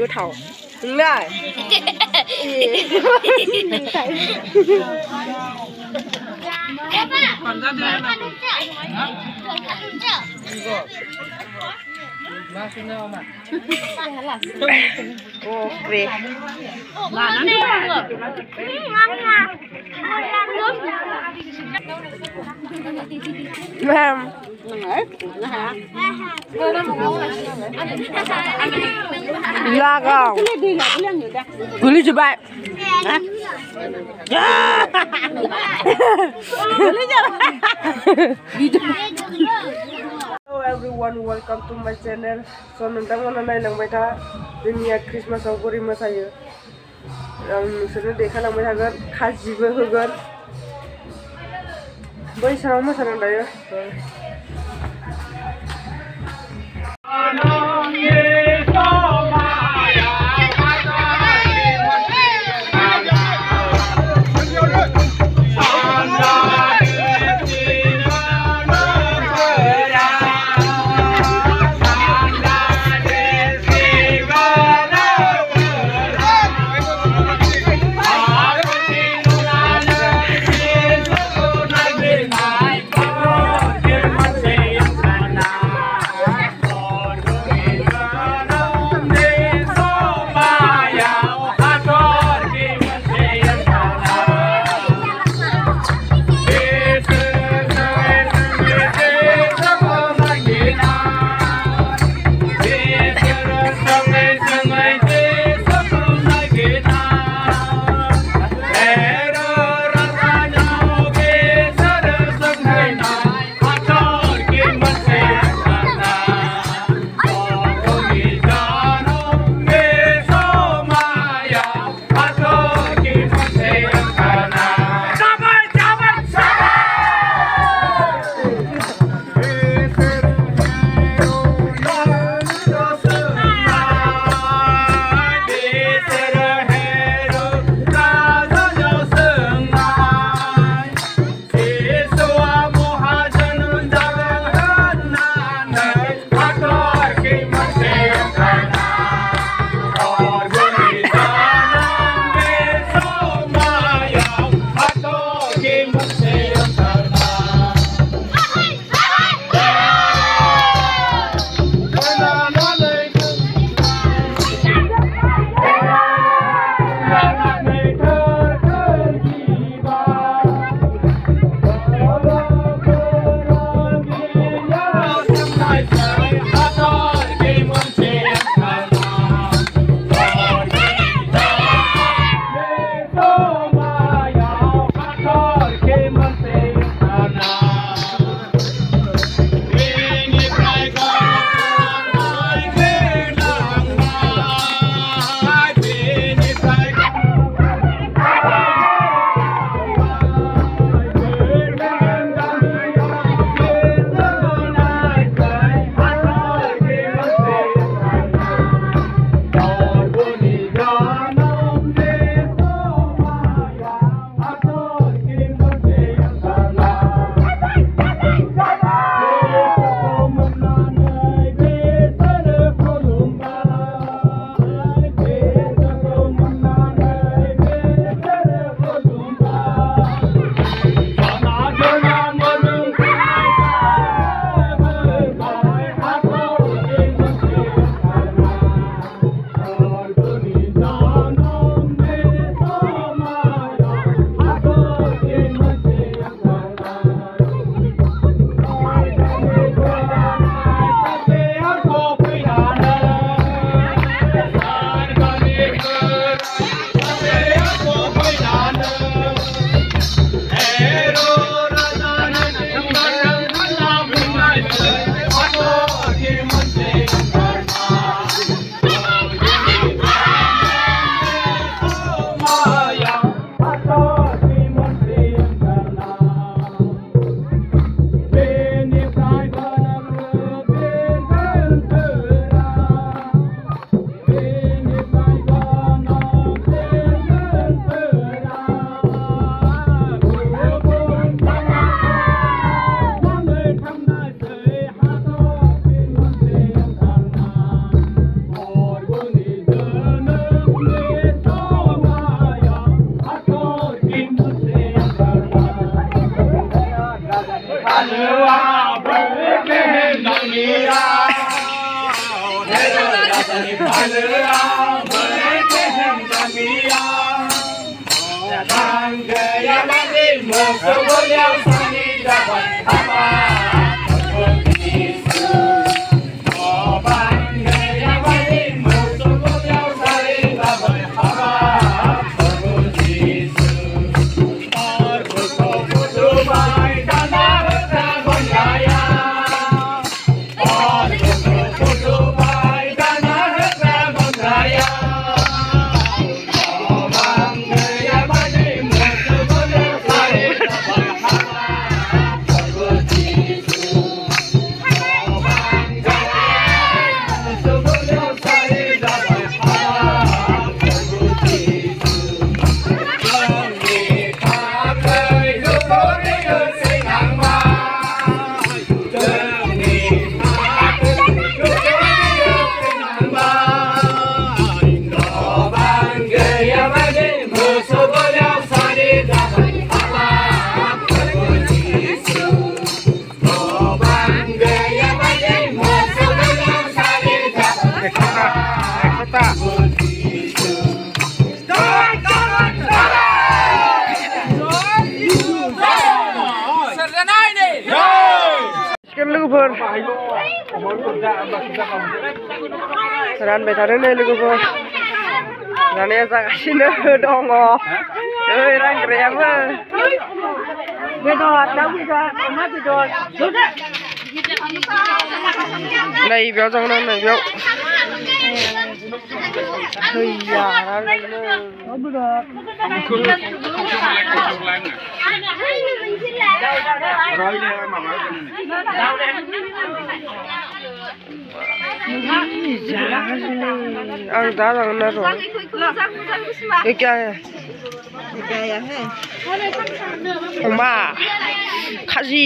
गोथाव नोंलाय Oke. Lagang. Beli coba. Hello everyone, welcome to my channel. So nonton nailangबाय था जोंनिया क्रिसमासाव बोरै मोसायो आं नोंसोरनो देखायलांबाय थागोन खाजिबो होगोन बै सानाव मोसानाय दायो लोगोफोर रानबाय थादों नै लोगोफोर जानाया जागासिनो दङ ओइ रानग्रायाबो बेदर दाउ बेदर अमा बेदर नै बेयाव जागोन नै बेयाव हैया आं दा जागोन आरो ये क्या है अमा खाजि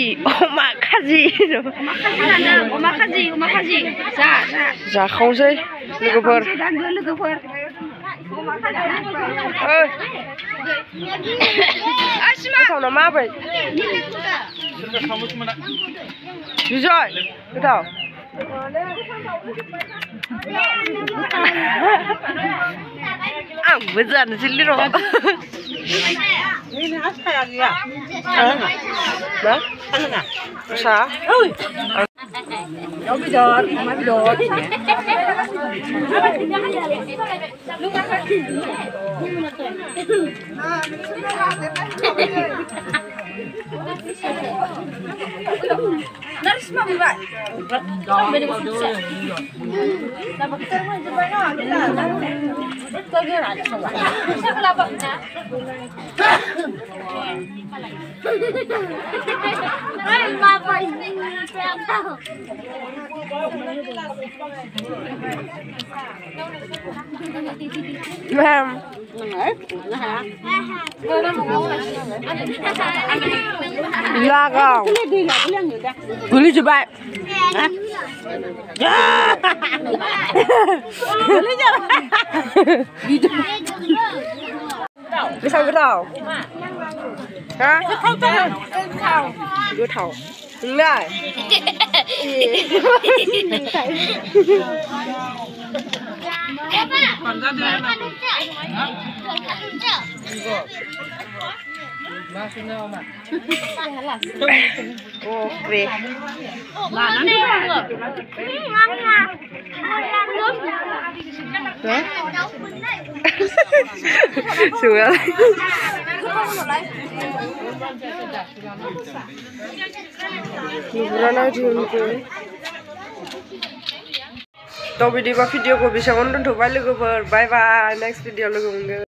जाखावसै लोगोफोर गोथाव नामा आबै बिजय गोथाव आंबो जानोसैलै र' मा सा दाउ बेदर अमा बेदर Narisma buat. Ma'am. Lagang. Boleh coba. Boleh coba. Bisa getau. Hah? Getau. Enggak. Oh, keren. Sudah. Liburan aja gitu. Tapi di video ko bisa nonton tuh balik ke bye bye next video logo